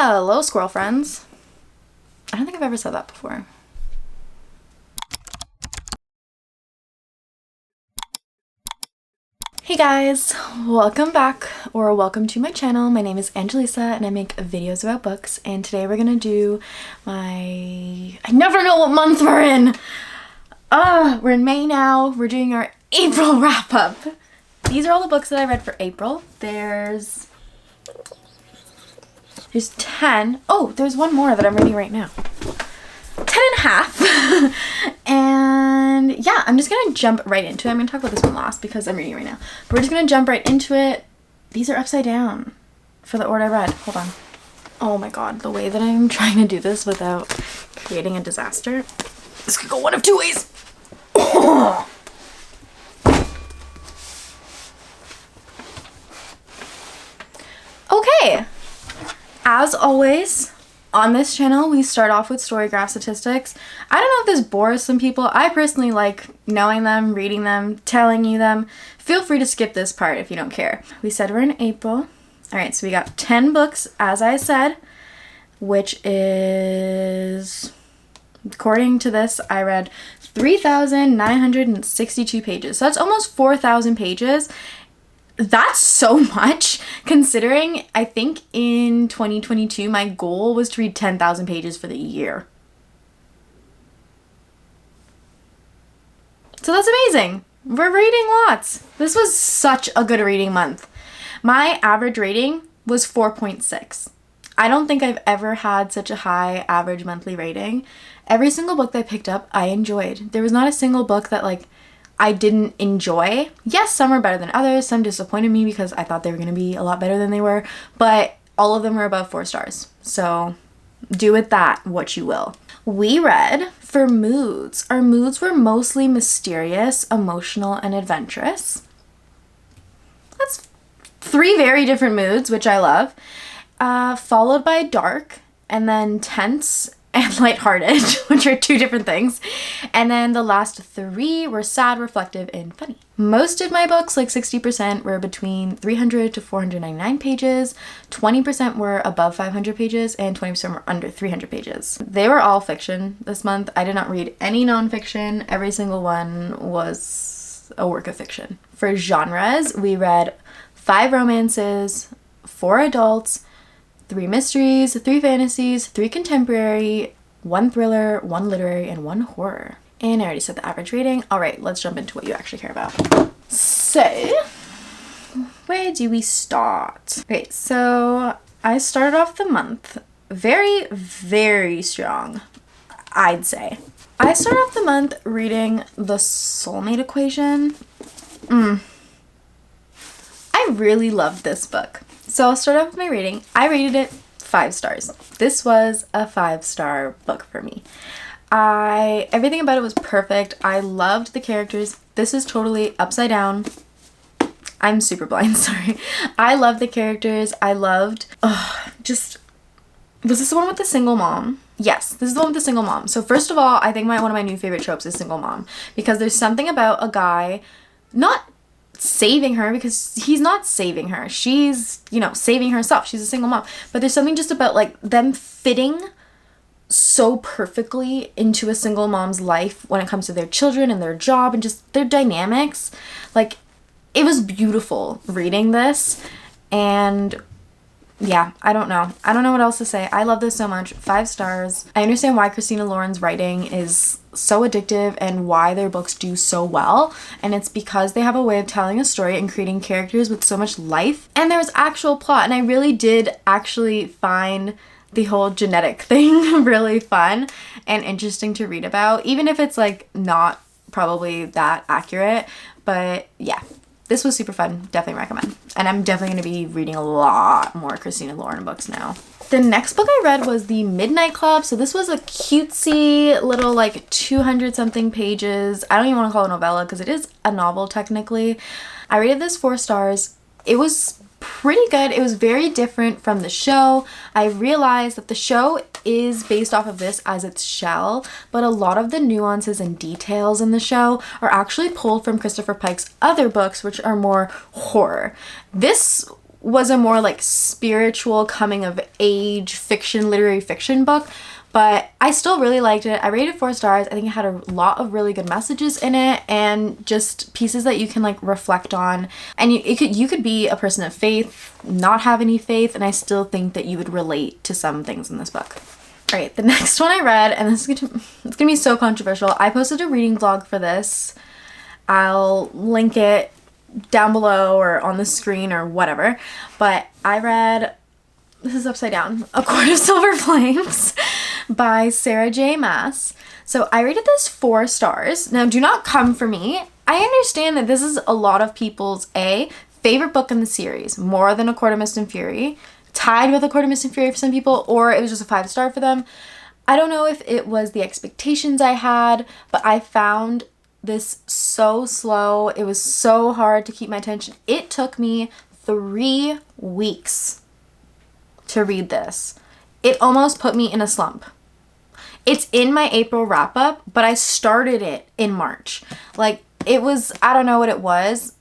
Hello, squirrel friends. I don't think I've ever said that before. Hey guys, welcome back or welcome to my channel. My name is Angelisa and I make videos about books, and today we're gonna do I never know what month we're in. We're in May now. We're doing our April wrap up. These are all the books that I read for April. There's 10. Oh, there's one more that I'm reading right now. 10 and a half. And yeah, I'm just gonna jump right into it. I'm gonna talk about this one last because I'm reading it right now. But we're just gonna jump right into it. These are upside down for the order I read. Hold on. Oh my god, the way that I'm trying to do this without creating a disaster. This could go one of two ways. Okay. As always, on this channel, we start off with storygraph statistics. I don't know if this bores some people. I personally like knowing them, reading them, telling you them. Feel free to skip this part if you don't care. We said we're in April. All right, so we got 10 books, as I said, which is, according to this, I read 3,962 pages. So that's almost 4,000 pages. That's so much, considering I think in 2022 my goal was to read 10,000 pages for the year. So that's amazing. We're reading lots. This was such a good reading month. My average rating was 4.6. I don't think I've ever had such a high average monthly rating. Every single book that I picked up, I enjoyed. There was not a single book that I didn't enjoy. Yes, some are better than others. Some disappointed me because I thought they were going to be a lot better than they were. But all of them were above 4 stars. So do with that what you will. We read for moods. Our moods were mostly mysterious, emotional, and adventurous. That's 3 very different moods, which I love. Followed by dark, and then tense and lighthearted, which are 2 different things. And then the last 3 were sad, reflective, and funny. Most of my books, like 60%, were between 300 to 499 pages, 20% were above 500 pages, and 20% were under 300 pages. They were all fiction this month. I did not read any nonfiction. Every single one was a work of fiction. For genres, we read 5 romances, 4 adults, 3 mysteries, 3 fantasies, 3 contemporary, 1 thriller, 1 literary, and 1 horror. And I already said the average rating. All right, let's jump into what you actually care about. So, where do we start? Okay, so I started off the month very, very strong, I'd say. I started off the month reading The Soulmate Equation. I really loved this book. So I'll start off with my rating. I rated it 5 stars. This was a 5-star book for me. Everything about it was perfect. I loved the characters. This is totally upside down. I'm super blind, sorry. I loved the characters. I loved, was this the one with the single mom? Yes, this is the one with the single mom. So first of all, I think one of my new favorite tropes is single mom, because there's something about a guy not saving her, because he's not saving her. She's, saving herself. She's a single mom. But there's something just about them fitting so perfectly into a single mom's life when it comes to their children and their job and just their dynamics. It was beautiful reading this. And yeah, I don't know what else to say. I love this so much. 5 stars. I understand why Christina Lauren's writing is so addictive and why their books do so well, and it's because they have a way of telling a story and creating characters with so much life, and there was actual plot. And I really did actually find the whole genetic thing really fun and interesting to read about, even if it's not probably that accurate. But yeah, this was super fun. Definitely recommend. And I'm definitely going to be reading a lot more Christina Lauren books now. The next book I read was The Midnight Club. So this was a cutesy little 200 something pages. I don't even want to call it a novella because it is a novel technically. I rated this 4 stars. It was pretty good. It was very different from the show. I realized that the show is based off of this as its shell, but a lot of the nuances and details in the show are actually pulled from Christopher Pike's other books, which are more horror. This was a more like spiritual coming of age fiction, literary fiction book, but I still really liked it. I rated 4 stars. I think it had a lot of really good messages in it and just pieces that you can like reflect on. And you could be a person of faith, not have any faith, and I still think that you would relate to some things in this book. All right, the next one I read, and it's gonna be so controversial. I posted a reading vlog for this. I'll link it down below or on the screen or whatever. But I read, this is upside down, A Court of Silver Flames by Sarah J. Maas. So I rated this 4 stars. Now do not come for me. I understand that this is a lot of people's favorite book in the series, more than A Court of Mist and Fury, tied with A Court of Mist and Fury for some people, or it was just a 5-star for them. I don't know if it was the expectations I had, but I found this so slow. It was so hard to keep my attention. It took me 3 weeks to read this. It almost put me in a slump. It's in my April wrap up, but I started it in March. Like, it was, I don't know what it was,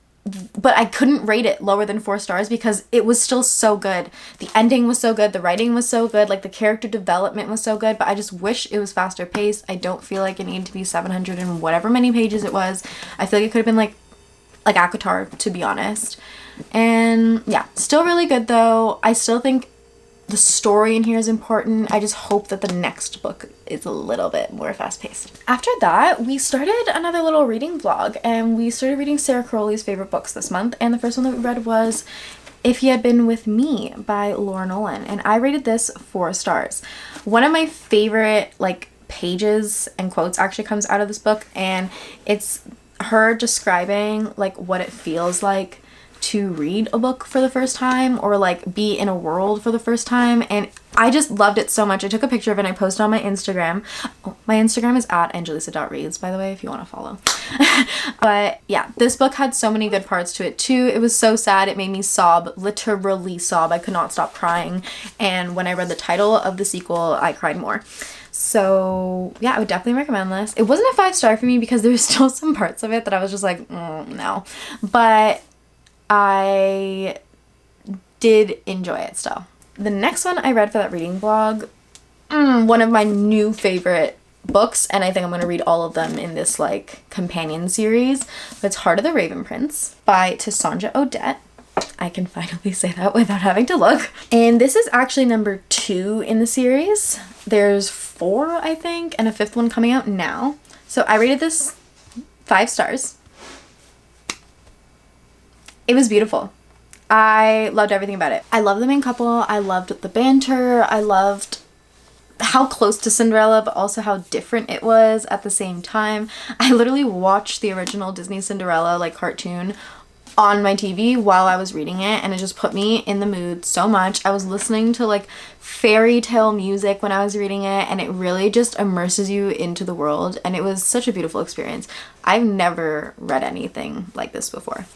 but I couldn't rate it lower than 4 stars because it was still so good. The ending was so good. The writing was so good. Like, the character development was so good, but I just wish it was faster paced. I don't feel like it needed to be 700 and whatever many pages it was. I feel like it could have been like ACOTAR, to be honest. And yeah, still really good though. I still think the story in here is important. I just hope that the next book is a little bit more fast-paced. After that, we started another little reading vlog, and we started reading Sarah Crowley's favorite books this month, and the first one that we read was If He Had Been With Me by Laura Nolan, and I rated this 4 stars. One of my favorite like pages and quotes actually comes out of this book, and it's her describing like what it feels like to read a book for the first time, or like be in a world for the first time, and I just loved it so much. I took a picture of it and I posted on my Instagram. Oh, my Instagram is at angelisa.reads, by the way, if you want to follow. But yeah, this book had so many good parts to it too. It was so sad. It made me sob, literally sob. I could not stop crying, and when I read the title of the sequel, I cried more. So yeah, I would definitely recommend this. It wasn't a 5-star for me because there was still some parts of it that I was just like, no. But I did enjoy it still. The next one I read for that reading vlog, one of my new favorite books, and I think I'm going to read all of them in this like companion series. It's Heart of the Raven Prince by Tessandra Odette. I can finally say that without having to look. And this is actually number 2 in the series. There's 4, I think, and a 5th one coming out now. So I rated this 5 stars. It was beautiful. I loved everything about it. I love the main couple. I loved the banter. I loved how close to Cinderella, but also how different it was at the same time. I literally watched the original Disney Cinderella like cartoon on my TV while I was reading it, and it just put me in the mood so much. I was listening to like fairy tale music when I was reading it, and it really just immerses you into the world, and it was such a beautiful experience. I've never read anything like this before.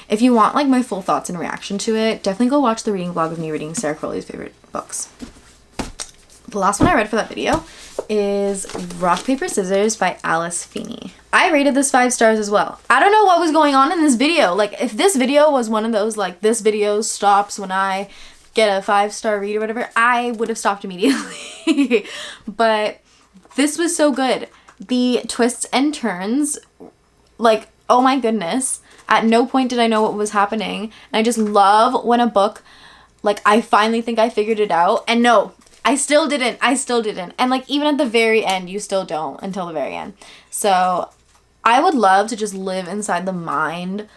If you want like my full thoughts and reaction to it, definitely go watch the reading vlog of me reading Sarah Crowley's favorite books. The last one I read for that video is Rock, Paper, Scissors by Alice Feeney. I rated this 5 stars as well. I don't know what was going on in this video. Like, if this video was one of those, like, this video stops when I get a 5-star read or whatever, I would have stopped immediately. But this was so good. The twists and turns, like, oh my goodness. At no point did I know what was happening. And I just love when a book, like, I finally think I figured it out. And no, I still didn't. And like, even at the very end, you still don't until the very end. So I would love to just live inside the mind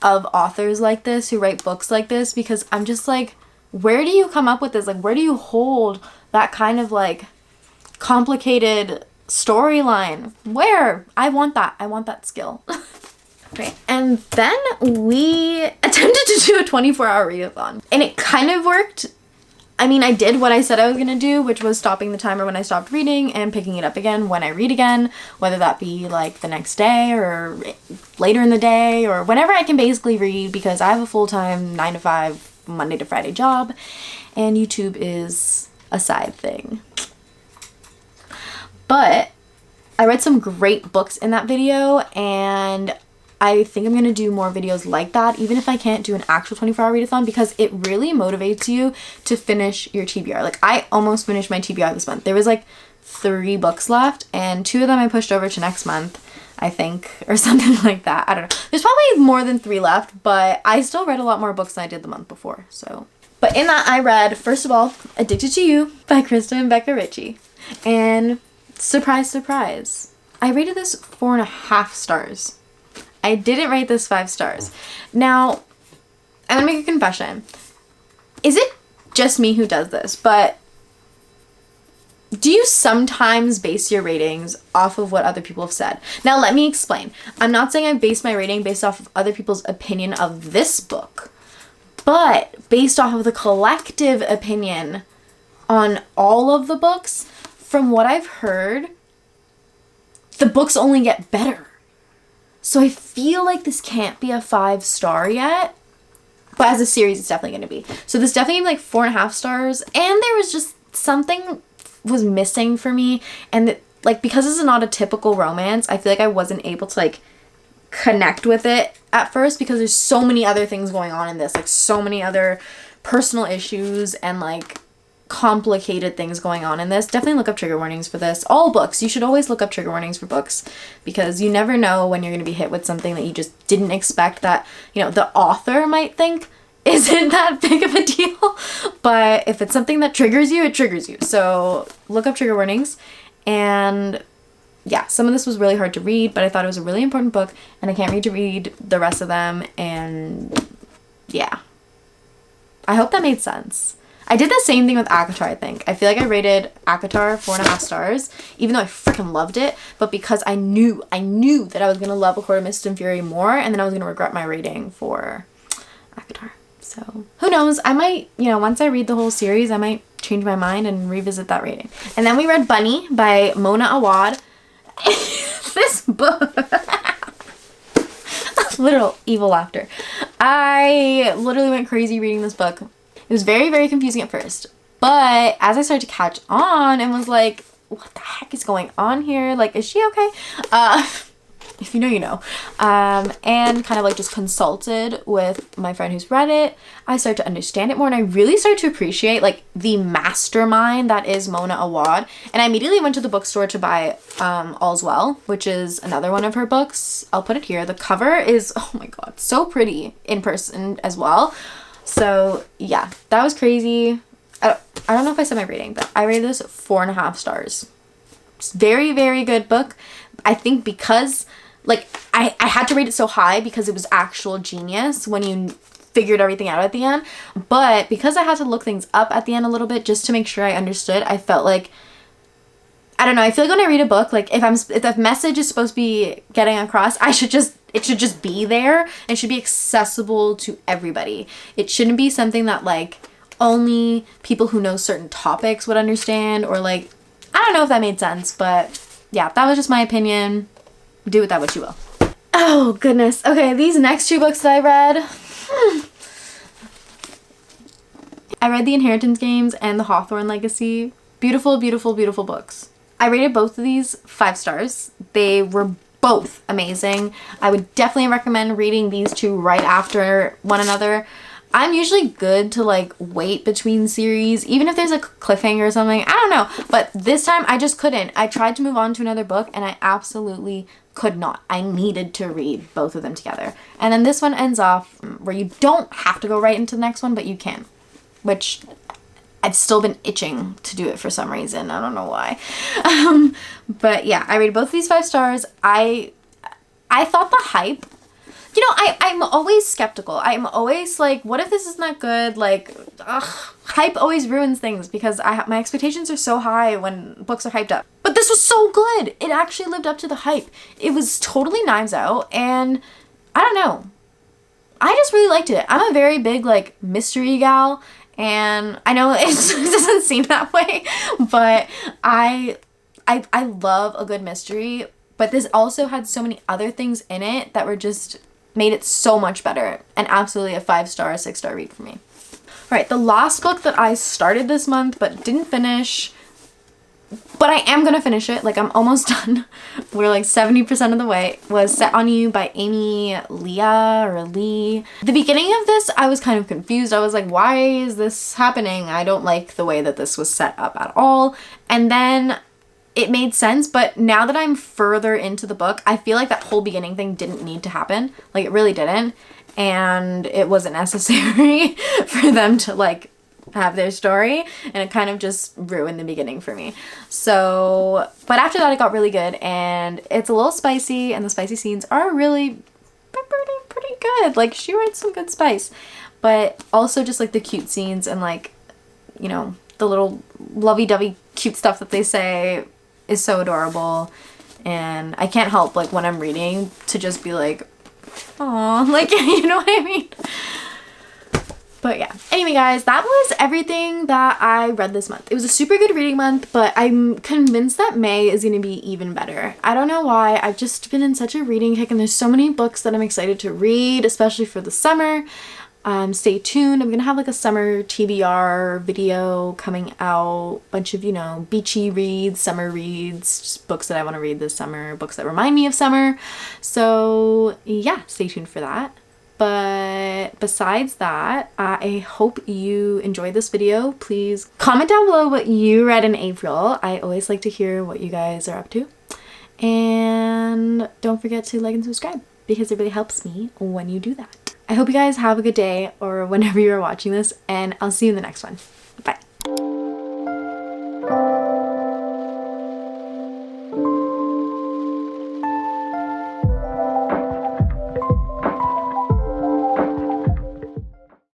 of authors like this who write books like this, because I'm just like, where do you come up with this? Like, where do you hold that kind of like complicated storyline? Where? I want that skill. Right. And then we attempted to do a 24-hour readathon, and it kind of worked. I mean, I did what I said I was going to do, which was stopping the timer when I stopped reading and picking it up again when I read again, whether that be like the next day or later in the day or whenever I can basically read, because I have a full-time 9 to 5 Monday to Friday job, and YouTube is a side thing. But I read some great books in that video, and I think I'm going to do more videos like that, even if I can't do an actual 24-hour readathon, because it really motivates you to finish your TBR. Like, I almost finished my TBR this month. There was like 3 books left, and 2 of them I pushed over to next month, I think, or something like that. I don't know. There's probably more than 3 left, but I still read a lot more books than I did the month before, so. But in that, I read, first of all, Addicted to You by Krista and Becca Ritchie. And surprise, surprise, I rated this 4.5 stars. I didn't rate this 5 stars. Now, I'm gonna make a confession. Is it just me who does this? But do you sometimes base your ratings off of what other people have said? Now, let me explain. I'm not saying I base my rating based off of other people's opinion of this book, but based off of the collective opinion on all of the books. From what I've heard, the books only get better. So I feel like this can't be a 5-star yet, but as a series, it's definitely going to be. So this definitely like 4.5 stars, and there was just something was missing for me, and like, because this is not a typical romance, I feel like I wasn't able to like connect with it at first, because there's so many other things going on in this, like so many other personal issues and like complicated things going on in this. Definitely look up trigger warnings for this. All books, you should always look up trigger warnings for books, because you never know when you're going to be hit with something that you just didn't expect, that, you know, the author might think isn't that big of a deal, but if it's something that triggers you, it triggers you. So look up trigger warnings. And yeah, some of this was really hard to read, but I thought it was a really important book, and I can't wait to read the rest of them. And yeah, I hope that made sense. I did the same thing with ACOTAR, I think. I feel like I rated ACOTAR 4.5 stars, even though I freaking loved it, but because I knew that I was going to love A Court of Mist and Fury more, and then I was going to regret my rating for ACOTAR. So who knows? I might, you know, once I read the whole series, I might change my mind and revisit that rating. And then we read Bunny by Mona Awad. This book, literal evil laughter. I literally went crazy reading this book. It was very, very confusing at first, but as I started to catch on and was like, what the heck is going on here? Like, is she okay? If you know, you know. And kind of like just consulted with my friend who's read it. I started to understand it more, and I really started to appreciate like the mastermind that is Mona Awad. And I immediately went to the bookstore to buy All's Well, which is another one of her books. I'll put it here. The cover is, oh my god, so pretty in person as well. So yeah, that was crazy. I don't know if I said my rating, but I rated this 4.5 stars. It's very, very good book. I think because like I had to rate it so high because it was actual genius when you figured everything out at the end. But because I had to look things up at the end a little bit just to make sure I understood, I felt like, I don't know, I feel like when I read a book, like if the message is supposed to be getting across, it should just be there. It should be accessible to everybody. It shouldn't be something that like only people who know certain topics would understand, or like, I don't know if that made sense, but yeah, that was just my opinion. Do with that what you will. Oh goodness. Okay, these next 2 books that I read. I read The Inheritance Games and The Hawthorne Legacy. Beautiful, beautiful, beautiful books. I rated both of these 5 stars. They were both amazing. I would definitely recommend reading these 2 right after one another. I'm usually good to like wait between series, even if there's a cliffhanger or something. I don't know, but this time I just couldn't. I tried to move on to another book and I absolutely could not. I needed to read both of them together. And then this one ends off where you don't have to go right into the next one, but you can, which I've still been itching to do it for some reason. I don't know why. But yeah, I rated both of these 5 stars. I thought the hype, you know, I'm always skeptical. I'm always like, what if this is not good? Like, hype always ruins things, because my expectations are so high when books are hyped up. But this was so good. It actually lived up to the hype. It was totally Knives Out, and I don't know. I just really liked it. I'm a very big like mystery gal, and I know it doesn't seem that way, but I love a good mystery. But this also had so many other things in it that were just made it so much better, and absolutely a 5-star, 6-star read for me. All right, the last book that I started this month but didn't finish, But I am gonna finish it. Like, I'm almost done. We're like 70% of the way. Was Set on You by Amy Leah or Lee. The beginning of this, I was kind of confused. I was like, why is this happening? I don't like the way that this was set up at all. And then it made sense, but now that I'm further into the book, I feel like that whole beginning thing didn't need to happen. Like, it really didn't. And it wasn't necessary for them to like have their story, and it kind of just ruined the beginning for me. So, but after that it got really good, and it's a little spicy, and the spicy scenes are really pretty good. Like, she writes some good spice, but also just like the cute scenes and like, you know, the little lovey-dovey cute stuff that they say is so adorable. And I can't help, like, when I'm reading to just be like, aw, like, you know what I mean? But yeah, anyway guys, that was everything that I read this month. It was a super good reading month, but I'm convinced that May is going to be even better. I don't know why, I've just been in such a reading kick, and there's so many books that I'm excited to read, especially for the summer. Stay tuned. I'm going to have like a summer TBR video coming out. Bunch of, you know, beachy reads, summer reads, just books that I want to read this summer, books that remind me of summer. So yeah, stay tuned for that. But besides that, I hope you enjoyed this video. Please comment down below what you read in April. I always like to hear what you guys are up to. And don't forget to like and subscribe, because it really helps me when you do that. I hope you guys have a good day or whenever you're watching this, and I'll see you in the next one.